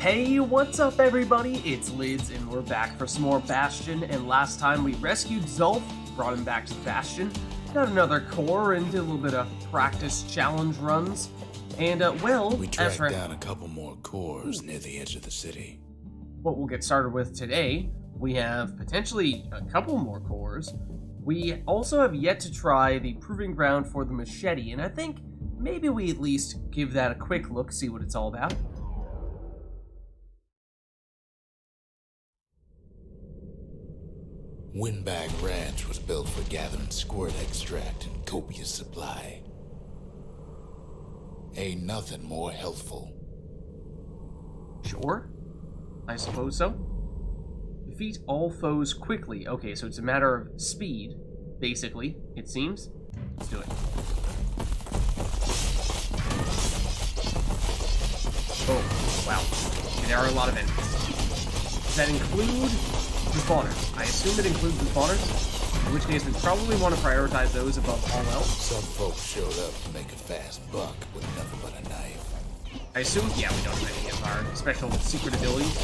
Hey, what's up everybody? It's Lids and we're back for some more Bastion, and last time we rescued Zulf, brought him back to Bastion, got another core and did a little bit of practice challenge runs, and we tracked down a couple more cores near the edge of the city. What we'll get started with today, we have potentially a couple more cores. We also have yet to try the proving ground for the machete, and I think maybe we at least give that a quick look, see what it's all about. Windbag Ranch was built for gathering squirt extract in copious supply. Ain't nothing more healthful. Sure, I suppose so. Defeat all foes quickly. Okay, so it's a matter of speed, basically, it seems. Let's do it. Oh, wow. Okay, there are a lot of enemies. Does that include the spawners? I assume it includes the spawners, in which case we probably want to prioritize those above all else. Some folks showed up to make a fast buck with nothing but a knife. I assume, yeah, we don't have any of our special secret abilities.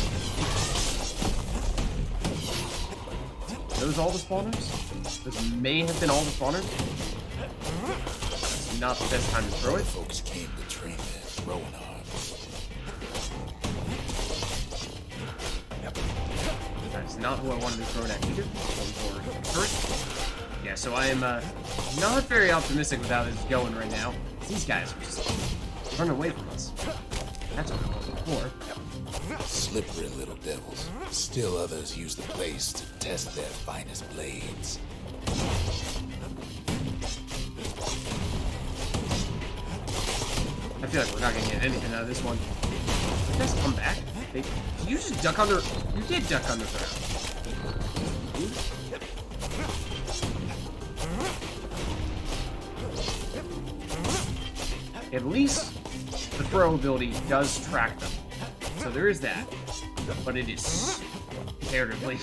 Those all the spawners? Those may have been all the spawners. That's not the best time to throw it. Folks came to train their throwing arms. That's not who I wanted to throw it at either. Going for turret. Yeah, so I am not very optimistic with how this is going right now. These guys are just running away from us. That's what I was before. Slippery little devils. Still others use the place to test their finest blades. I feel like we're not gonna get anything out of this one. Did you guys come back? Did you just duck under? You did duck under there. At least the throw ability does track them. So there is that. But it is comparatively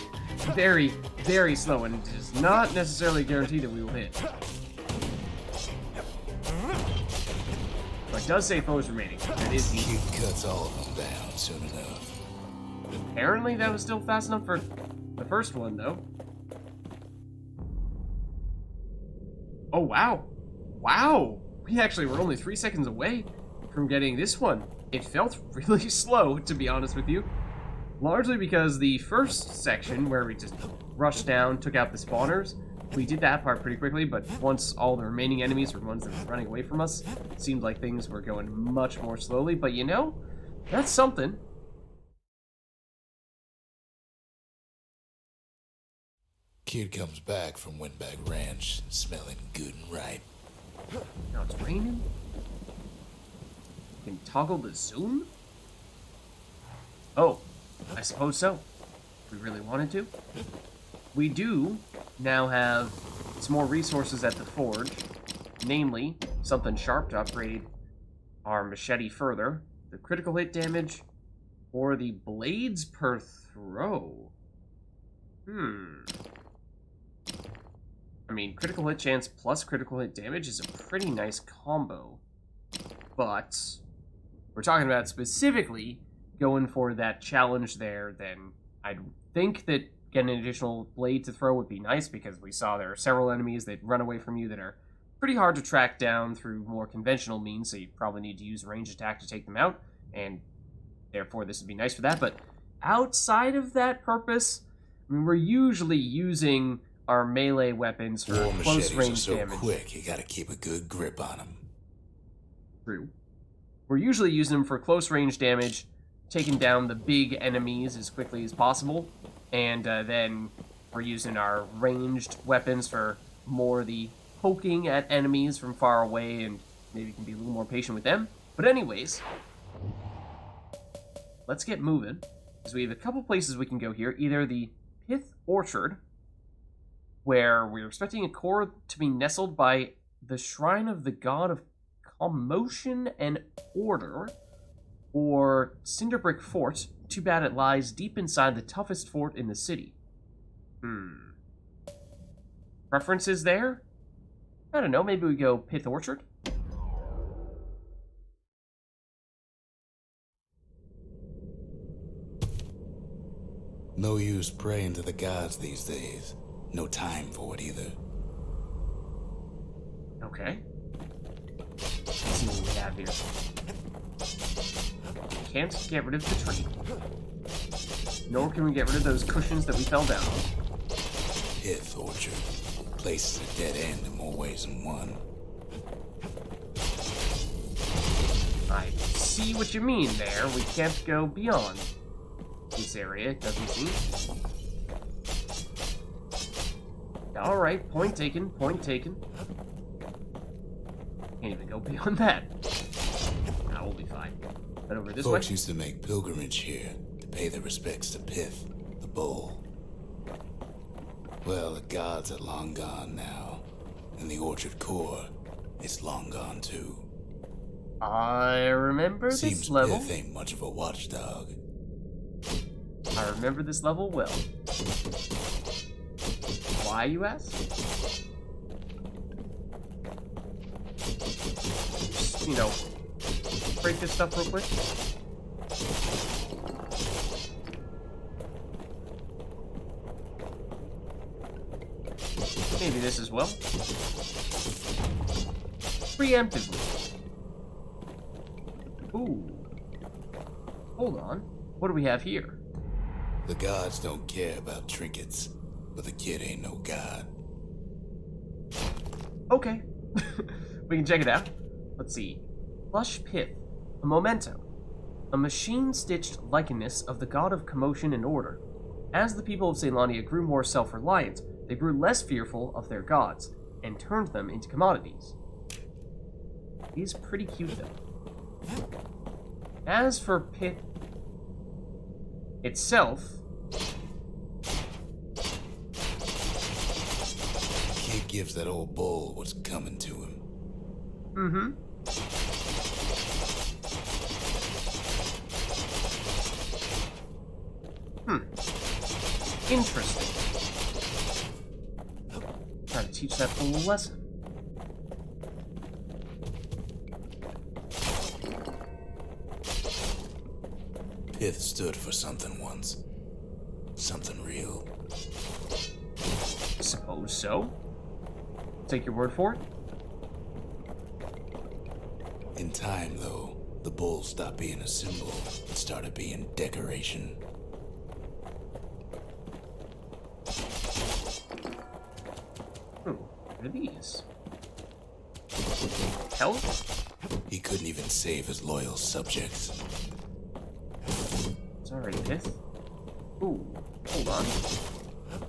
very, very slow, and it is not necessarily guaranteed that we will hit. But it does say foes remaining. That is easy. It cuts all of them down soon enough. Apparently that was still fast enough for the first one, though. Oh, wow. Wow! We actually were only 3 seconds away from getting this one. It felt really slow, to be honest with you. Largely because the first section, where we just rushed down, took out the spawners, we did that part pretty quickly, but once all the remaining enemies were ones that were running away from us, it seemed like things were going much more slowly, but you know, that's something. Kid comes back from Windbag Ranch, smelling good and ripe. Now it's raining. We can toggle the zoom? Oh, I suppose so. If we really wanted to. We do now have some more resources at the forge, namely something sharp to upgrade our machete further, the critical hit damage, or the blades per throw. I mean, critical hit chance plus critical hit damage is a pretty nice combo, but we're talking about specifically going for that challenge there, then I'd think that getting an additional blade to throw would be nice, because we saw there are several enemies that run away from you that are pretty hard to track down through more conventional means, so you probably need to use range attack to take them out, and therefore this would be nice for that. But outside of that purpose, I mean, we're usually using our melee weapons for close range damage. So quick, you gotta keep a good grip on them. True. We're usually using them for close range damage, taking down the big enemies as quickly as possible, and then we're using our ranged weapons for more the poking at enemies from far away, and maybe can be a little more patient with them. But anyways, let's get moving, because we have a couple places we can go here. Either the PYTH Orchard, where we're expecting a core to be nestled by the Shrine of the God of Commotion and Order, or Cinderbrick Fort. Too bad it lies deep inside the toughest fort in the city. Preferences there? I don't know, maybe we go PYTH Orchard? No use praying to the gods these days. No time for it either. Okay. Let's see what we have here. We can't get rid of the tree. Nor can we get rid of those cushions that we fell down on. Pith orchard. Place is a dead end in more ways than one. I see what you mean there. We can't go beyond this area, it doesn't seem. Alright, point taken, point taken. Can't even go beyond that. Nah, we'll be fine. But over this way. Folks used to make pilgrimage here to pay their respects to Pith, the bull. Well, the gods are long gone now, and the orchard core is long gone too. I remember Seems this level. Pith ain't much of a watchdog. I remember this level well. Why, you ask? Just, you know, break this stuff real quick. Maybe this as well. Preemptively. Ooh. Hold on. What do we have here? The gods don't care about trinkets, but the kid ain't no god. Okay. We can check it out. Let's see. Plush Pith. A memento. A machine-stitched likeness of the god of commotion and order. As the people of Caelondia grew more self-reliant, they grew less fearful of their gods, and turned them into commodities. He's pretty cute, though. As for Pith itself... Kid gives that old bull what's coming to him. Mm-hmm. Interesting. Trying to teach that fool a lesson. Pith stood for something once. Something real. Suppose so. Take your word for it. In time, though, the bull stopped being a symbol and started being decoration. What are these? Health? He couldn't even save his loyal subjects. Sorry, Pith. Ooh, hold on.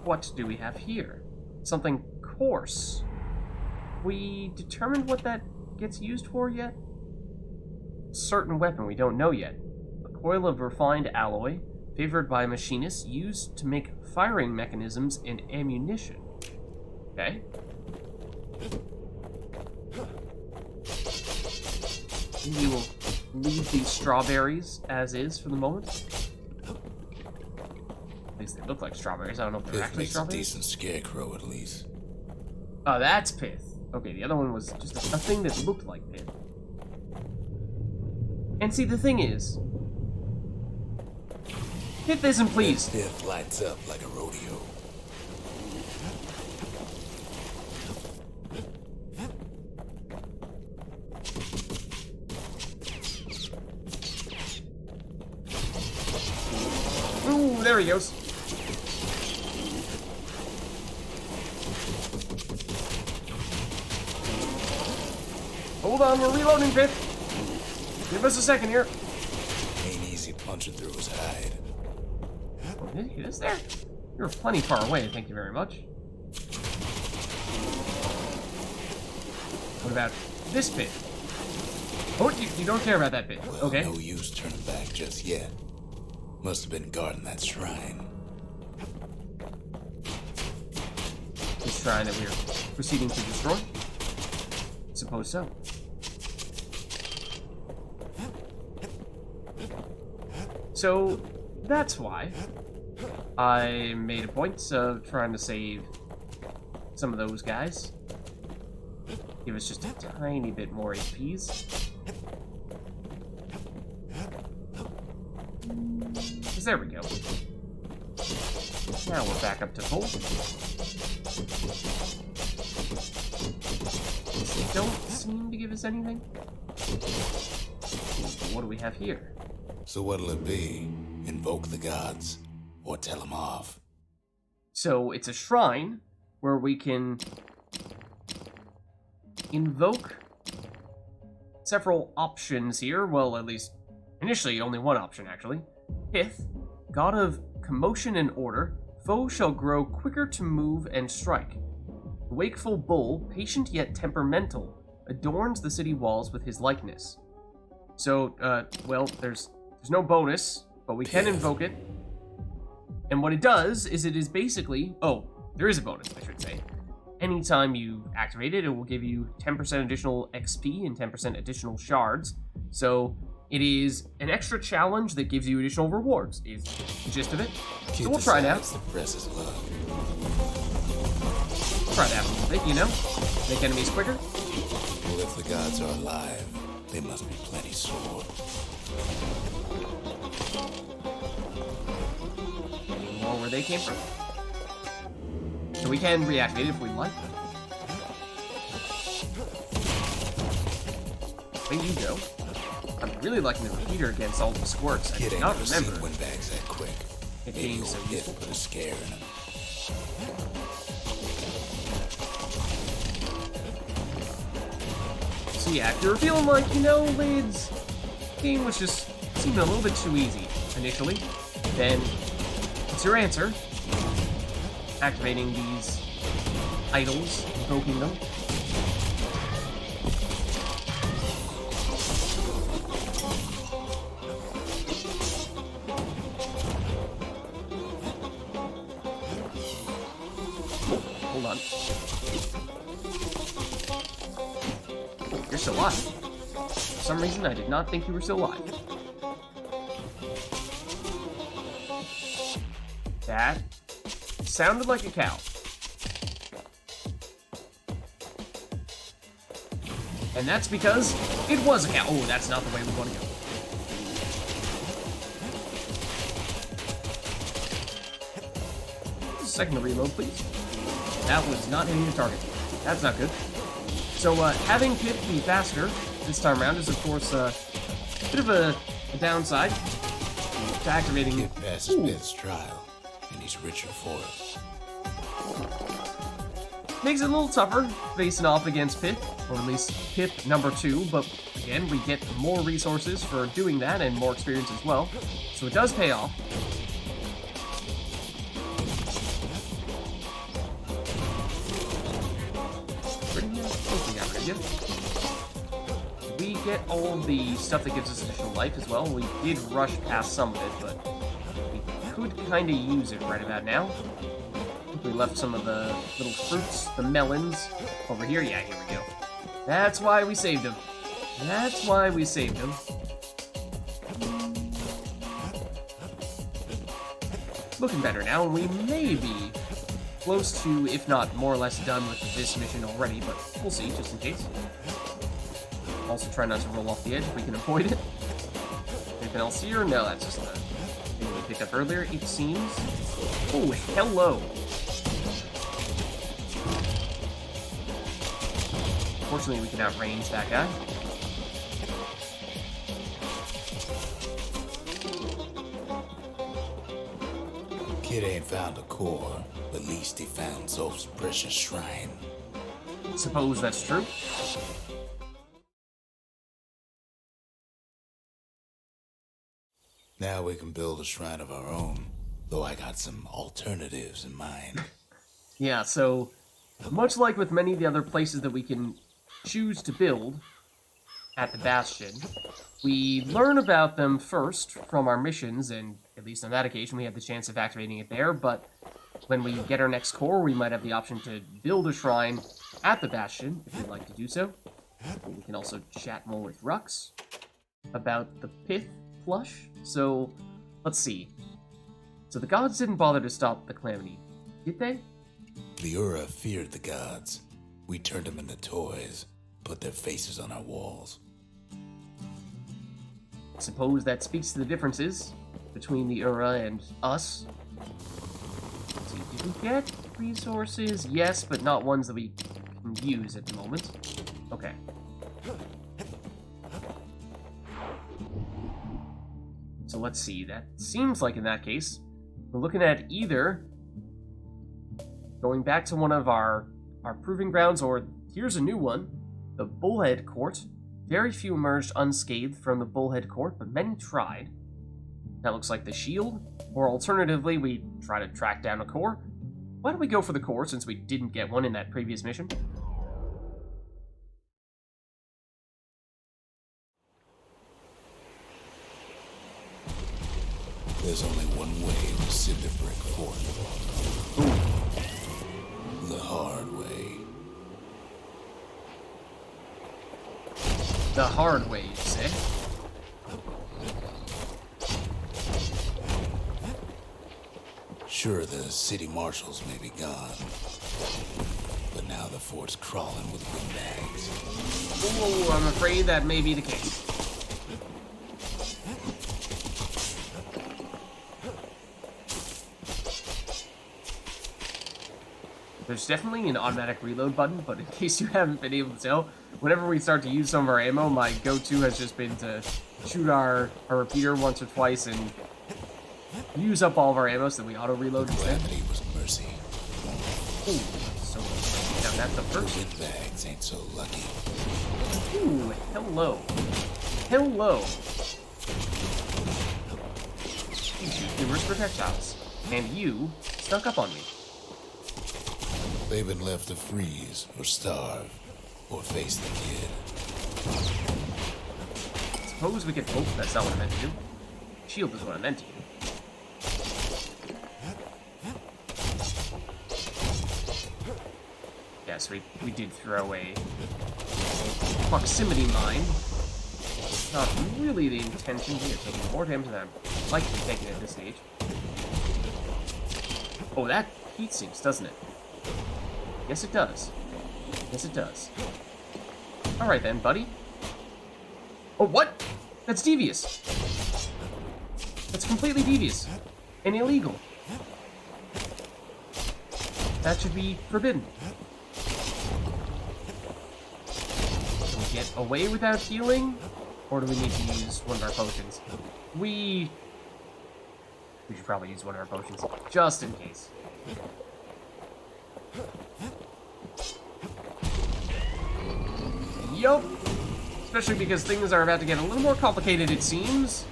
What do we have here? Something coarse. We determined what that gets used for yet? Certain weapon we don't know yet. A coil of refined alloy, favored by machinists, used to make firing mechanisms and ammunition. Okay. We will leave these strawberries as is for the moment. At least they look like strawberries. I don't know if they're Pith actually makes a strawberries. decent scarecrow, at least. Oh, that's Pith. Okay, the other one was just a thing that looked like Pith. And see, the thing is, Pith isn't pleased. Pith lights up like a rodeo. Ooh, there he goes. Hold on, we're reloading, Pith. Give us a second here. Ain't easy punching through his hide. Oh, did he hit us there? You're plenty far away, thank you very much. What about this bit? Oh, you don't care about that bit. Well, Okay. no use turning back just yet. Must have been guarding that shrine. This shrine that we're proceeding to destroy? Suppose so. So, that's why I made a point of trying to save some of those guys. Give us just a tiny bit more HPs. Because there we go. Now we're back up to full. They don't seem to give us anything. What do we have here? So what'll it be? Invoke the gods, or tell them off? So it's a shrine where we can invoke several options here. Well, at least initially only one option, actually. PYTH, god of commotion and order, foe shall grow quicker to move and strike. The wakeful bull, patient yet temperamental, adorns the city walls with his likeness. So, well, there's no bonus, but we can invoke it. And what it does is it is basically... Oh, there is a bonus, I should say. Anytime you activate it, it will give you 10% additional XP and 10% additional shards. So it is an extra challenge that gives you additional rewards, is the gist of it. So we'll try it out. Try it out a little bit, you know? Make enemies quicker. Well, if the gods are alive, they must be plenty sore. More where they came from. So we can reactivate it if we like. There you go. I'm really liking the repeater against all the squirts. I do not remember windbags that quick. It being so useful. Put a scare in them. So yeah, if you're feeling like, you know, Vids, game was just seeming a little bit too easy initially, then it's your answer. Activating these idols, invoking them. Oh, hold on. You're still alive. For some reason, I did not think you were still alive. That sounded like a cow. And that's because it was a cow. Oh, that's not the way we want to go. Second to reload, please. That was not hitting the target. That's not good. So, having PYTH be faster this time around is, of course, a bit of a downside to activating. Get past PYTH's trial, and he's richer for it. Makes it a little tougher facing off against PYTH, or at least PYTH number 2, but again, we get more resources for doing that and more experience as well, so it does pay off. We get all of the stuff that gives us additional life as well. We did rush past some of it, but we could kind of use it right about now. We left some of the little fruits, the melons, over here. Yeah, here we go. That's why we saved them. That's why we saved them. Looking better now, and we may be close to, if not more or less done with this mission already, but we'll see, just in case. Also try not to roll off the edge if we can avoid it. Anything else here? No, that's just the thing we picked up earlier, it seems. Oh, hello. Fortunately, we can outrange that guy. Kid ain't found a core, but at least he found Zolf's precious shrine. Suppose that's true. Now we can build a shrine of our own, though I got some alternatives in mind. Yeah, so much like with many of the other places that we can choose to build at the Bastion, we learn about them first from our missions, and at least on that occasion we had the chance of activating it there, but when we get our next core, we might have the option to build a shrine at the Bastion, if we'd like to do so. We can also chat more with Rux about the PYTH plush. So, let's see. So the gods didn't bother to stop the calamity, did they? The Ura feared the gods. We turned them into toys, put their faces on our walls. Suppose that speaks to the differences between the Ura and us. We get resources, yes, but not ones that we can use at the moment. Okay. So let's see. That seems like in that case, we're looking at either going back to one of our proving grounds, or here's a new one, the Bullhead Court. Very few emerged unscathed from the Bullhead Court, but many tried. That looks like the shield. Or alternatively, we try to track down a core. Why don't we go for the core, since we didn't get one in that previous mission? There's only one way to Cinderbrick Fort. The hard way. The hard way, you say? Sure, the city marshals may be gone, but now the fort's crawling with windbags. Oh, I'm afraid that may be the case. There's definitely an automatic reload button, but in case you haven't been able to tell, whenever we start to use some of our ammo, my go-to has just been to shoot our repeater once or twice and use up all of our ammo so that we auto-reload instead. Gravity was mercy. Ooh, so now that's the first. Windbags ain't so lucky. Ooh, hello. Hello. You shoot numerous projectiles, and you snuck up on me. They've been left to freeze, or starve, or face the kid. Suppose we could hope that's not what I meant to do. Shield is what I meant to do. Yes, we did throw a proximity mine. Not really the intention here, taking more damage than I'd like to be taking at this stage. Oh, that heat sinks, doesn't it? Yes, it does. Yes, it does. Alright then, buddy. Oh, what? That's devious. That's completely devious. And illegal. That should be forbidden. Can we get away without healing? Or do we need to use one of our potions? We should probably use one of our potions, just in case. Yup. Especially because things are about to get a little more complicated, it seems.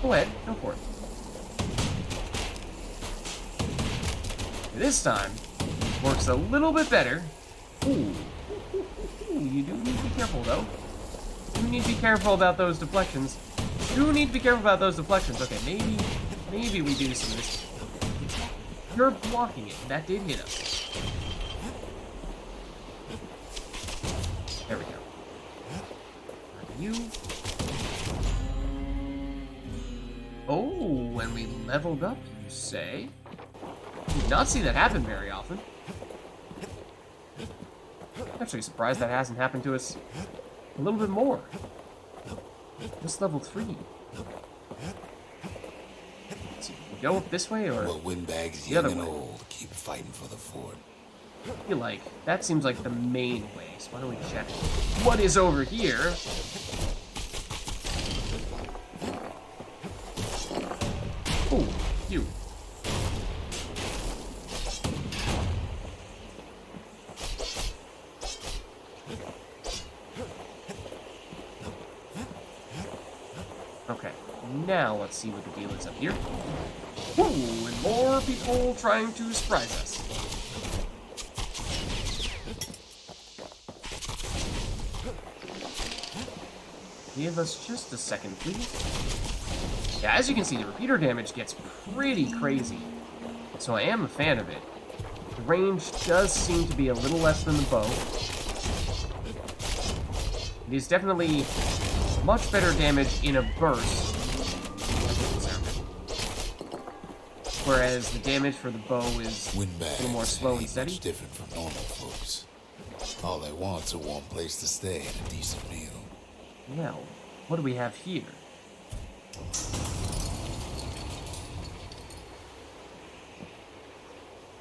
Go ahead, go for it. This time, works a little bit better. Ooh. Ooh, you do need to be careful, though. You need to be careful about those deflections. You need to be careful about those deflections. Okay, maybe we do some of this. You're blocking it. That did hit us. There we go. You. Oh, when we leveled up, you say? Did not see that happen very often. Actually surprised that hasn't happened to us a little bit more. Just level 3. Let's see, we go up this way or Well, windbags the other young and way? old keep fighting for the fort. I feel like that seems like the main way. So why don't we check what is over here? Oh, you. Okay, now let's see what the deal is up here. Ooh, and more people trying to surprise us. Give us just a second, please. Yeah, as you can see, the repeater damage gets pretty crazy, so I am a fan of it. The range does seem to be a little less than the bow. It is definitely much better damage in a burst, whereas the damage for the bow is a little more slow and steady. Much different from normal folks. All they want's a warm place to stay and a decent meal. Well, what do we have here?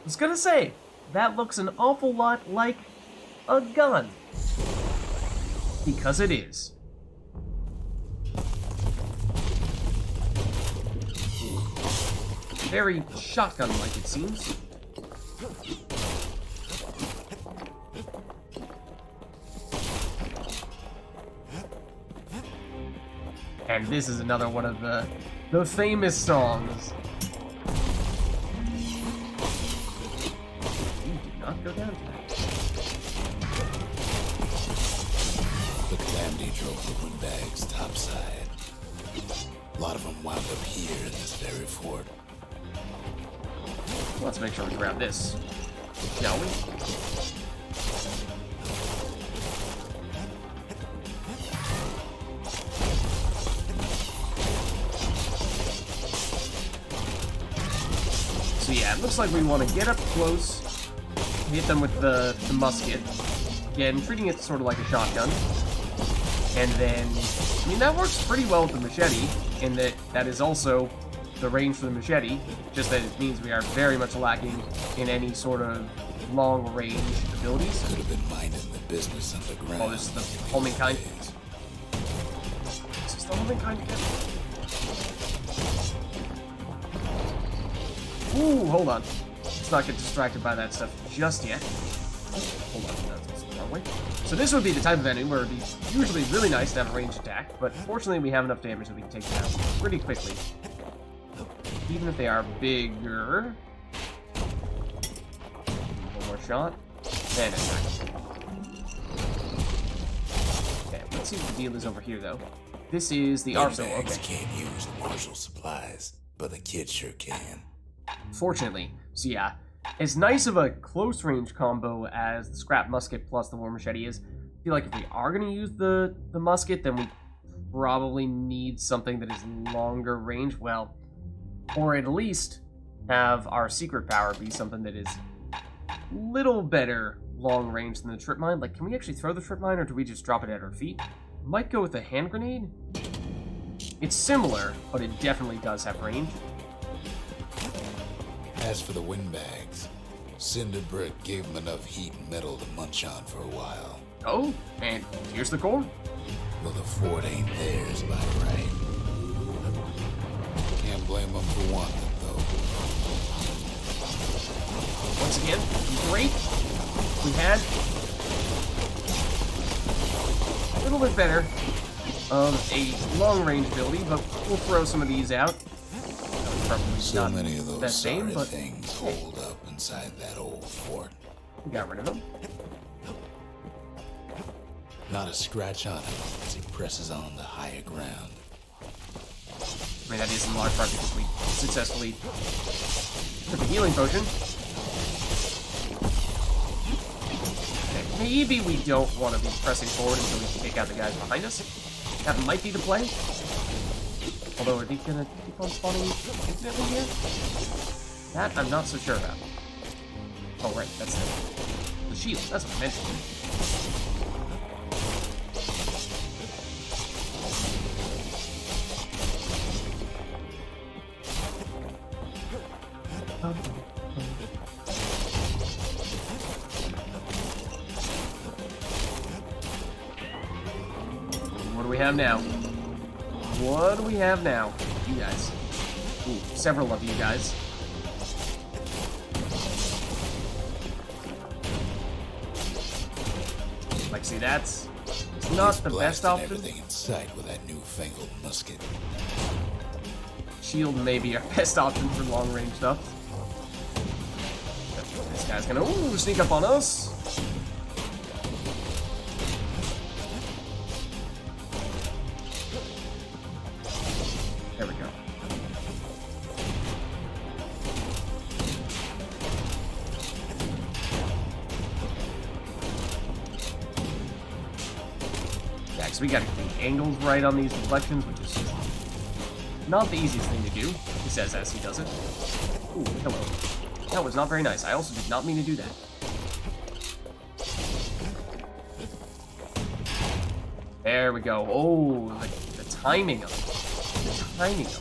was gonna say, that looks an awful lot like a gun. Because it is. Very shotgun-like, it seems. And this is another one of the famous songs. You did not go down to that. The Caelondia drove the windbags topside. A lot of them wound up here in this very fort. Let's make sure we grab this, shall we? So yeah, it looks like we want to get up close, hit them with the musket. Again, treating it sort of like a shotgun. And then, I mean, that works pretty well with the machete, in that that is also the range for the machete, just that it means we are very much lacking in any sort of long-range abilities. Could have been minding the business underground. Oh, this is the homing kind. This is the homing kind again. Ooh, hold on. Let's not get distracted by that stuff just yet. Hold on, that's the wrong way. So this would be the type of enemy where it'd be usually really nice to have a ranged attack, but fortunately we have enough damage that we can take them out pretty quickly. Even if they are bigger. One more shot. And attack. Okay, let's see what the deal is over here, though. This is the arsenal. Okay. Can't use martial supplies, but the kid sure can. Fortunately. So yeah, as nice of a close-range combo as the scrap musket plus the war machete is, I feel like if we are going to use the musket, then we probably need something that is longer range. Well, or at least have our secret power be something that is a little better long range than the trip mine. Like, can we actually throw the trip mine, or do we just drop it at our feet? Might go with a hand grenade. It's similar, but it definitely does have range. As for the windbags, Cinder Brick gave them enough heat and metal to munch on for a while. Oh, and here's the core. Well, the fort ain't theirs by right. Can't blame them for wanting it, though. Once again, great. We had a little bit better of a long-range ability, but we'll throw some of these out. Probably So not many of those that same, sorry but things hold up inside that old fort. we got rid of them. Not a scratch on him as he presses on the higher ground. I mean, that is in large part because we successfully took a healing potion. Okay, maybe we don't want to be pressing forward until we can take out the guys behind us. That might be the play. Although, are they gonna keep on spawning infinitely here? That I'm not so sure about. Oh, right, that's the shield. That's what I meant. What do we have now? What do we have now? You guys. Ooh, several of you guys. Like, see, that's not the best option. Everything in sight with that newfangled musket. Shield may be our best option for long-range stuff. This guy's gonna, ooh, sneak up on us. There we go. Yeah, because we gotta get the angles right on these deflections, which is not the easiest thing to do, he says as he does it. Ooh, hello. That was not very nice. I also did not mean to do that. There we go. Oh, the timing of it. The timing of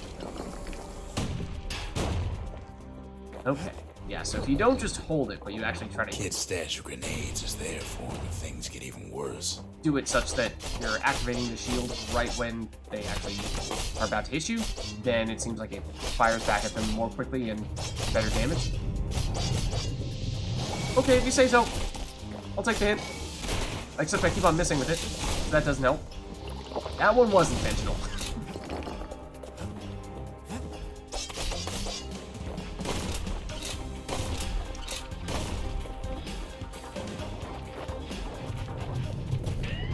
it. Okay. Yeah, so if you don't just hold it, but you actually try to Kid's stash of grenades is there for him if things get even worse. do it such that you're activating the shield right when they actually are about to hit you, then it seems like it fires back at them more quickly and better damage. Okay, if you say so. I'll take the hint. Except I keep on missing with it. So that doesn't help. That one was intentional.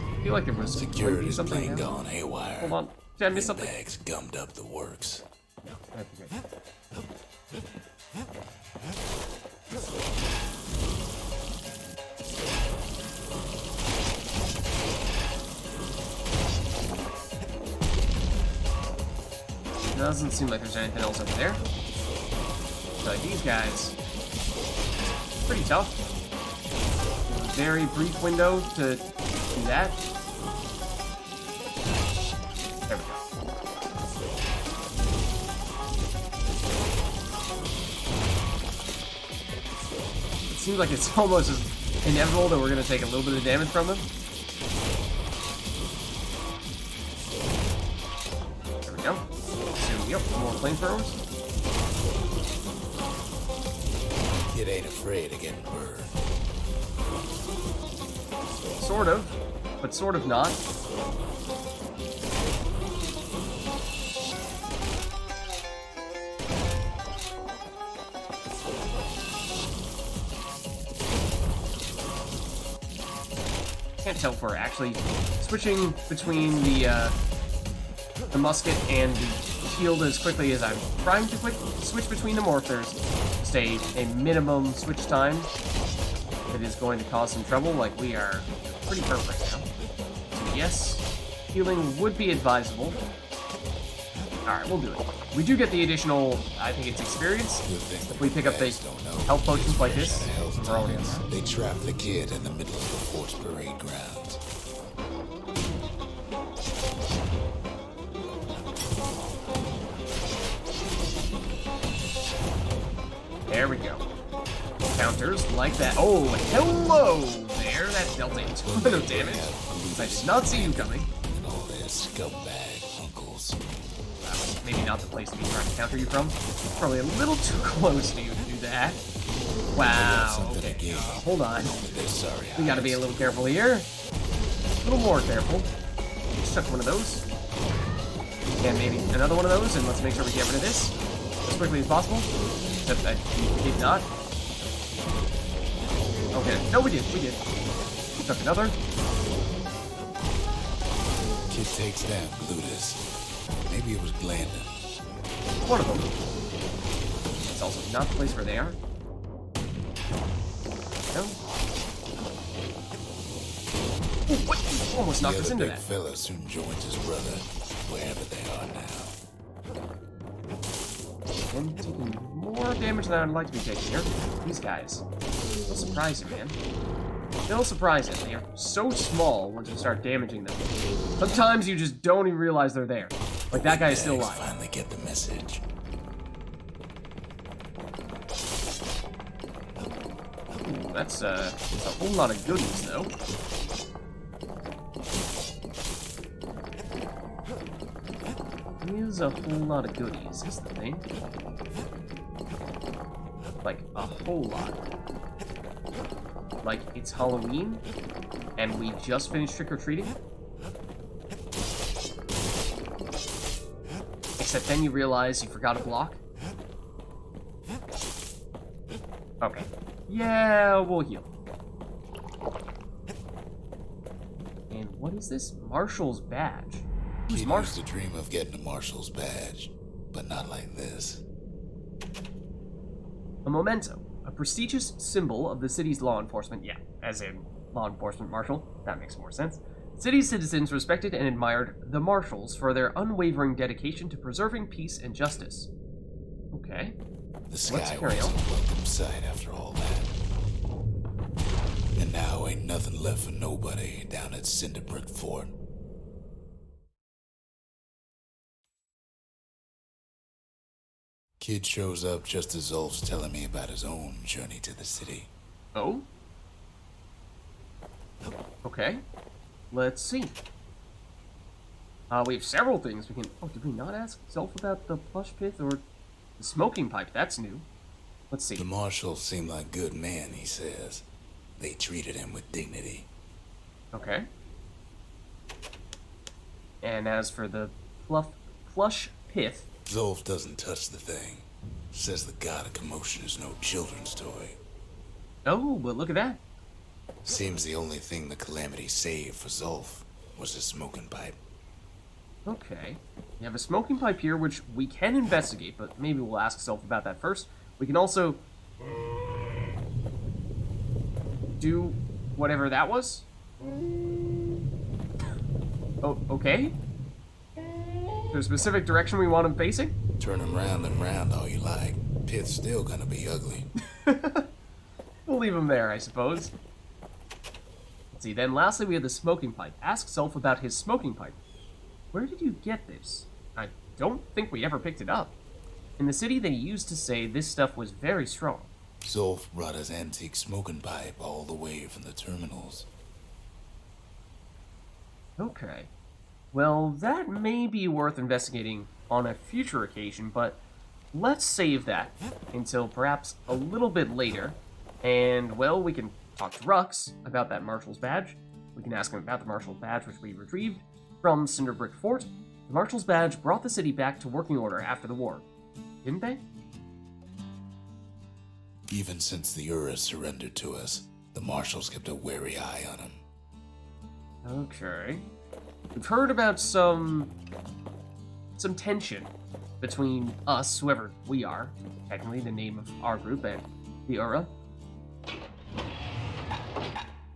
I feel like there was Security's something plane there. gone haywire. Hold on. Did I miss something? Windbags gummed up the works. Doesn't seem like there's anything else over there. So like these guys, pretty tough. Very brief window to do that. There we go. It seems like it's almost inevitable that we're going to take a little bit of damage from them. There we go. Yep, more flamethrowers. Kid ain't afraid of getting burned. Sort of, but sort of not. Can't tell if we're actually switching between the musket and the shield as quickly as I'm trying to switch between the morphers. Stay a minimum switch time. It is going to cause some trouble. Like, we are pretty hurt right now. So yes, healing would be advisable. Alright, we'll do it. We do get the additional, I think it's experience, if we pick up the health potions like this. They trapped the kid in the middle of the fort's parade grounds. There we go. Counters like that. Oh, hello there. That dealt a ton of damage. I did not see you coming. And all their scumbag uncles. That was maybe not the place to be trying to counter you from. Probably a little too close to you to do that. Wow. Okay. Hold on. Sorry, We gotta be a little careful here. A little more careful. Just chuck one of those. And maybe another one of those, and let's make sure we get rid of this as quickly as possible. Except I did not. Okay. No, we did. We did. Chuck another. Kid takes down Glutus. Maybe it was Glandon. One of them. It's also not the place where they are. No. Ooh, what? Almost knocked us into that. The other big fella soon joins his brother, wherever they are now. I'm taking more damage than I'd like to be taking here. These guys. They'll surprise you, man. They'll surprise you. They are so small once you start damaging them. Sometimes you just don't even realize they're there. Like, that guy is still alive. Finally get the message. Ooh, that's a whole lot of goodies, though. Is a whole lot of goodies, is the thing. Like, a whole lot. Like, it's Halloween, and we just finished trick-or-treating. Except then you realize you forgot a block. Okay. Yeah, we'll heal. And what is this? Marshal's badge. Who's Kid Marshall? used to dream of getting a marshal's badge, but not like this. A memento. A prestigious symbol of the city's law enforcement. Yeah, as in law enforcement marshal. That makes more sense. City's citizens respected and admired the marshals for their unwavering dedication to preserving peace and justice. Okay. The Let's sky carry was on. a welcome sight after all that. And now ain't nothing left for nobody down at Cinderbrick Fort. Kid shows up just as Zulf's telling me about his own journey to the city. Oh? Okay. Let's see. We have several things we can... Oh, did we not ask Zulf about the plush pith or the smoking pipe? That's new. Let's see. The marshals seem like good men, he says. They treated him with dignity. Okay. And as for the plush pith... Zulf doesn't touch the thing. Says the god of commotion is no children's toy. Oh, but look at that. Seems the only thing the Calamity saved for Zulf was his smoking pipe. Okay. We have a smoking pipe here, which we can investigate, but maybe we'll ask Zulf about that first. We can also... do whatever that was. Oh, okay. Is there a specific direction we want him facing? Turn him round and round all you like. Pith's still gonna be ugly. We'll leave him there, I suppose. Let's see, then lastly we have the smoking pipe. Ask Zulf about his smoking pipe. Where did you get this? I don't think we ever picked it up. In the city, they used to say this stuff was very strong. Zulf brought his antique smoking pipe all the way from the terminals. Okay. Well, that may be worth investigating on a future occasion, but let's save that until perhaps a little bit later. And, well, we can talk to Rux about that Marshal's badge. We can ask him about the Marshal's badge, which we retrieved from Cinderbrick Fort. The Marshal's badge brought the city back to working order after the war. Didn't they? Even since the Ura surrendered to us, the marshals kept a wary eye on him. Okay. We've heard about some tension between us, whoever we are, technically the name of our group, and the Ura.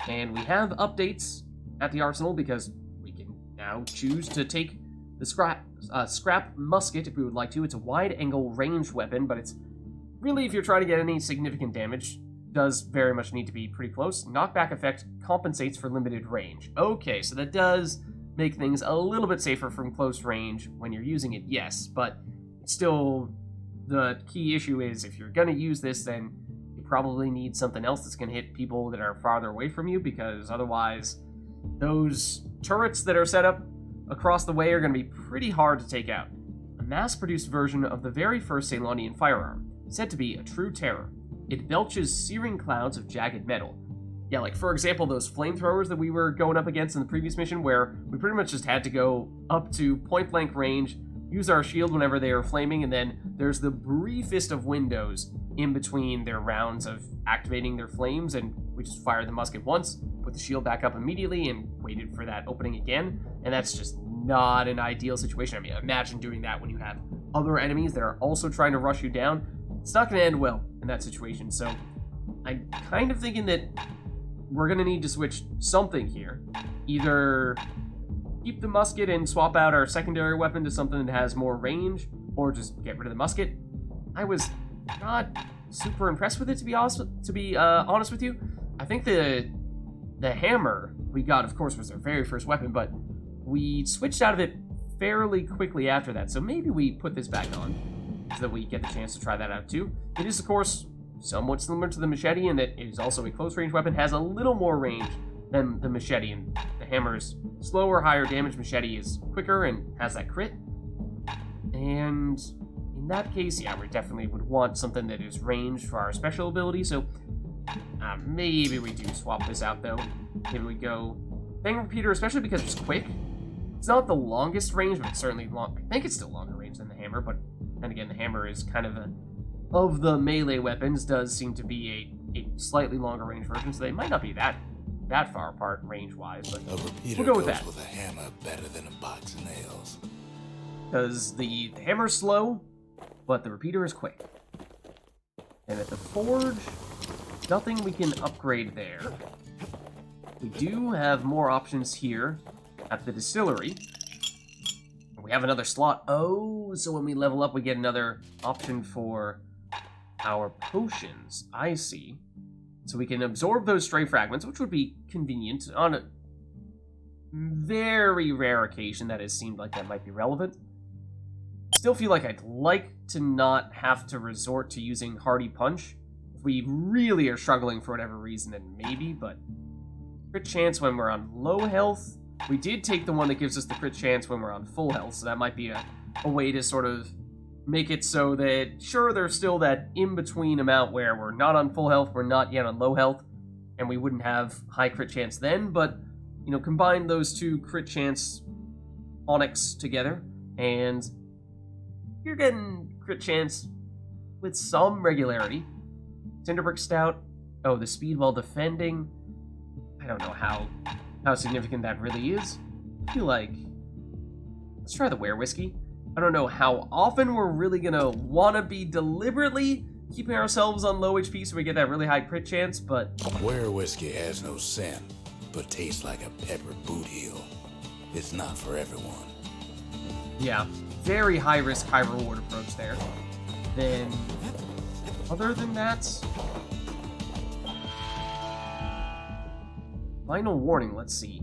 And we have updates at the arsenal because we can now choose to take the scrap musket if we would like to. It's a wide-angle ranged weapon, but it's really, if you're trying to get any significant damage, does very much need to be pretty close. Knockback effect compensates for limited range. Okay, so that does make things a little bit safer from close range when you're using it, yes, but still, the key issue is if you're going to use this, then you probably need something else that's going to hit people that are farther away from you, because otherwise those turrets that are set up across the way are going to be pretty hard to take out. A mass-produced version of the very first Caelondian firearm, said to be a true terror. It belches searing clouds of jagged metal. Yeah, like, for example, those flamethrowers that we were going up against in the previous mission, where we pretty much just had to go up to point-blank range, use our shield whenever they are flaming, and then there's the briefest of windows in between their rounds of activating their flames, and we just fired the musket once, put the shield back up immediately, and waited for that opening again, and that's just not an ideal situation. I mean, imagine doing that when you have other enemies that are also trying to rush you down. It's not going to end well in that situation, so I'm kind of thinking that we're going to need to switch something here. Either keep the musket and swap out our secondary weapon to something that has more range, or just get rid of the musket. I was not super impressed with it, to be honest with you. I think the hammer we got, of course, was our very first weapon, but we switched out of it fairly quickly after that, so maybe we put this back on so that we get the chance to try that out too. It is, of course, somewhat similar to the machete in that it is also a close-range weapon, has a little more range than the machete, and the hammer's slower, higher damage. Machete is quicker and has that crit. And in that case, yeah, we definitely would want something that is ranged for our special ability, so maybe we do swap this out, though. Maybe we go Bang Repeater, especially because it's quick. It's not the longest range, but it's certainly long. I think it's still longer range than the hammer, but then again, the hammer is kind of the melee weapons, does seem to be a slightly longer range version, so they might not be that far apart range-wise, but a repeater we'll go with goes that. with a hammer better than a box of nails. Because the hammer's slow, but the repeater is quick. And at the forge, nothing we can upgrade there. We do have more options here at the distillery. We have another slot. Oh, so when we level up, we get another option for our potions. I see. So we can absorb those stray fragments, which would be convenient on a very rare occasion that has seemed like that might be relevant. Still feel like I'd like to not have to resort to using Hardy Punch. If we really are struggling for whatever reason, then maybe, but crit chance when we're on low health. We did take the one that gives us the crit chance when we're on full health, so that might be a way to sort of make it so that, sure, there's still that in-between amount where we're not on full health, we're not yet on low health, and we wouldn't have high crit chance then, but, you know, combine those two crit chance Onyx together, and you're getting crit chance with some regularity. Cinderbrick Stout, oh, the speed while defending, I don't know how significant that really is. I feel like, let's try the Were Whiskey. I don't know how often we're really gonna want to be deliberately keeping ourselves on low HP so we get that really high crit chance, but... Were Whiskey has no scent, but tastes like a pepper boot heel. It's not for everyone. Yeah, very high risk, high reward approach there. Then, other than that... Final warning, let's see,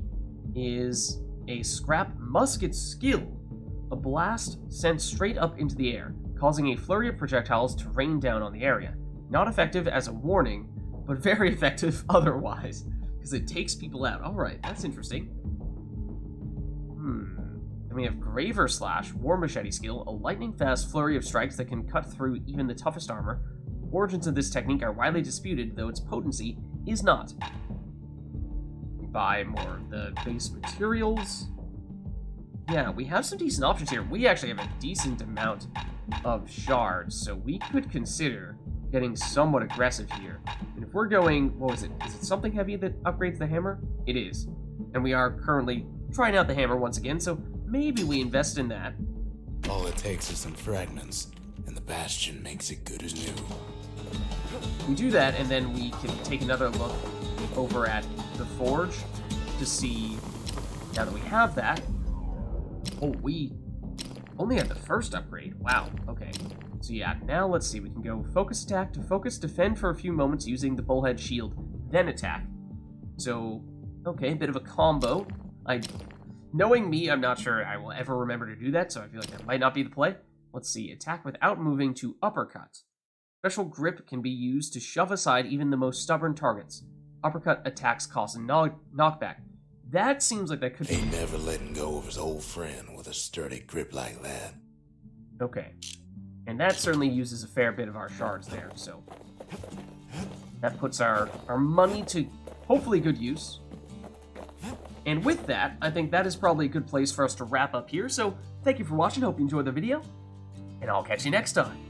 is a scrap musket skill. A blast sent straight up into the air, causing a flurry of projectiles to rain down on the area. Not effective as a warning, but very effective otherwise, because it takes people out. Alright, that's interesting. Then we have Graver Slash, War Machete skill, a lightning-fast flurry of strikes that can cut through even the toughest armor. Origins of this technique are widely disputed, though its potency is not. Buy more of the base materials. Yeah, we have some decent options here. We actually have a decent amount of shards, so we could consider getting somewhat aggressive here. And if we're going, what was it? Is it something heavy that upgrades the hammer? It is. And we are currently trying out the hammer once again, so maybe we invest in that. All it takes is some fragments, and the Bastion makes it good as new. We do that, and then we can take another look over at the Forge to see, now that we have that, oh, we only had the first upgrade. Wow, okay. So yeah, now let's see, we can go focus attack to focus defend for a few moments using the bullhead shield, then attack. So, okay, a bit of a combo. Knowing me, I'm not sure I will ever remember to do that, so I feel like that might not be the play. Let's see, attack without moving to uppercut. Special grip can be used to shove aside even the most stubborn targets. Uppercut attacks cost a knockback. That seems like that could be... Ain't never letting go of his old friend with a sturdy grip like that. Okay. And that certainly uses a fair bit of our shards there, so... that puts our money to hopefully good use. And with that, I think that is probably a good place for us to wrap up here, so thank you for watching, hope you enjoyed the video, and I'll catch you next time.